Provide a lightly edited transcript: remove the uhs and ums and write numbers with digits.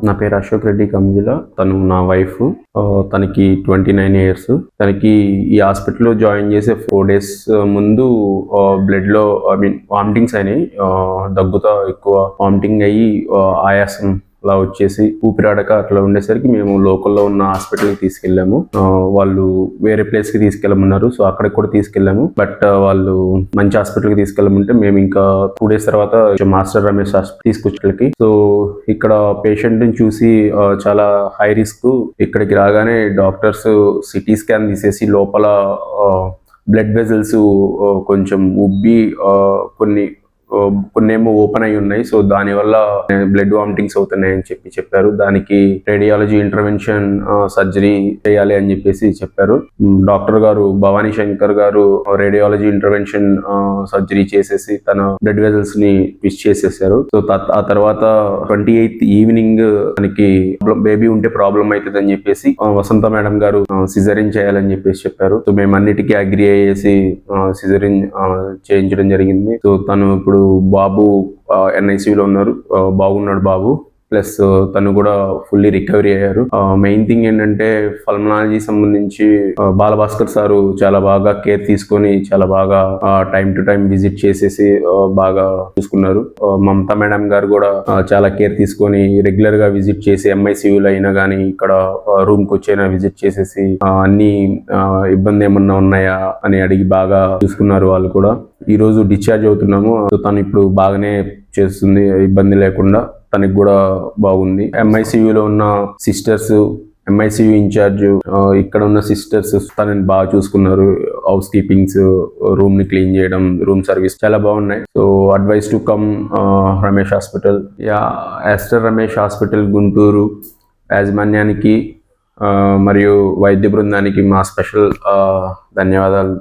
నా పేరు అశోక్ రెడ్డి కంజుల. తను నా వైఫ్. తనకి 29 years. తనకి ఈ హాస్పిటల్లో జాయిన్ చేసే 4 days ముందు బ్లడ్లో వామిటింగ్స్ అయినాయి. దగ్గుతో ఎక్కువ వామిటింగ్ అయ్యి ఆయాసం అలా వచ్చేసి ఊపిరాడక అట్లా ఉండేసరికి మేము లోకల్లో ఉన్న హాస్పిటల్కి తీసుకెళ్ళాము. వాళ్ళు వేరే ప్లేస్కి తీసుకెళ్ళమన్నారు. సో అక్కడికి కూడా తీసుకెళ్ళాము. బట్ వాళ్ళు మంచి హాస్పిటల్కి తీసుకెళ్ళమంటే మేము ఇంకా 2 days తర్వాత మాస్టర్ రమేష్ హాస్పిటల్ తీసుకొచ్చి, సో ఇక్కడ పేషెంట్ ని చూసి చాలా హై రిస్క్. ఇక్కడికి రాగానే డాక్టర్స్ సిటీ స్కాన్ తీసేసి లోపల బ్లడ్ వెజల్స్ కొంచెం ఉబ్బి కొన్నేమో ఓపెన్ అయి ఉన్నాయి. సో దానివల్ల బ్లడ్ వామిటింగ్స్ అవుతున్నాయని చెప్పారు. దానికి రేడియాలజీ ఇంటర్వెన్షన్ సర్జరీ చేయాలి అని చెప్పారు. డాక్టర్ గారు భవానీ శంకర్ గారు రేడియాలజీ ఇంటర్వెన్షన్ సర్జరీ చేసేసి తన బ్లడ్ వెజల్స్ ని ట్విస్ట్ చేసేసారు. సో ఆ తర్వాత 28th ఈవినింగ్ తనకి బేబీ ఉంటే ప్రాబ్లం అవుతుంది అని చెప్పేసి వసంత మేడం గారు సిజరిన్ చేయాలని చెప్పారు. సో మేము అన్నిటికీ అగ్రి అయ్యేసి సిజరిన్ చేయించడం జరిగింది. సో తను ఇప్పుడు బాబు NICUలో ఉన్నారు. బాగున్నాడు బాబు. ప్లస్ తను కూడా ఫుల్లీ రికవరీ అయ్యారు. మెయిన్ థింగ్ ఏంటంటే పల్మనాలజీ సంబంధించి బాలభాస్కర్ సారు చాలా బాగా కేర్ తీసుకొని చాలా బాగా టైం టు టైం విజిట్ చేసేసి బాగా చూసుకున్నారు. మమతా మేడం గారు కూడా చాలా కేర్ తీసుకొని రెగ్యులర్ గా విజిట్ చేసి MICUలో అయినా కానీ ఇక్కడ రూమ్ కి వచ్చైనా విజిట్ చేసేసి అన్ని ఇబ్బంది ఏమన్నా ఉన్నాయా అని అడిగి బాగా చూసుకున్నారు. వాళ్ళు కూడా ఈ రోజు డిశ్చార్జ్ అవుతున్నాము. తను ఇప్పుడు బాగానే చేస్తుంది, ఇబ్బంది లేకుండా. తనకి కూడా బాగుంది. MICUలో ఉన్న సిస్టర్స్, MICU ఇన్ఛార్జ్, ఇక్కడ ఉన్న సిస్టర్స్ తనని బాగా చూసుకున్నారు. హౌస్ కీపింగ్స్, రూమ్ ని క్లీన్ చేయడం, రూమ్ సర్వీస్ చాలా బాగున్నాయి. So advice to come Ramesh hospital. Aster Ramesh hospital Guntur యాజమాన్యానికి మరియు వైద్య బృందానికి మా స్పెషల్ ధన్యవాదాలు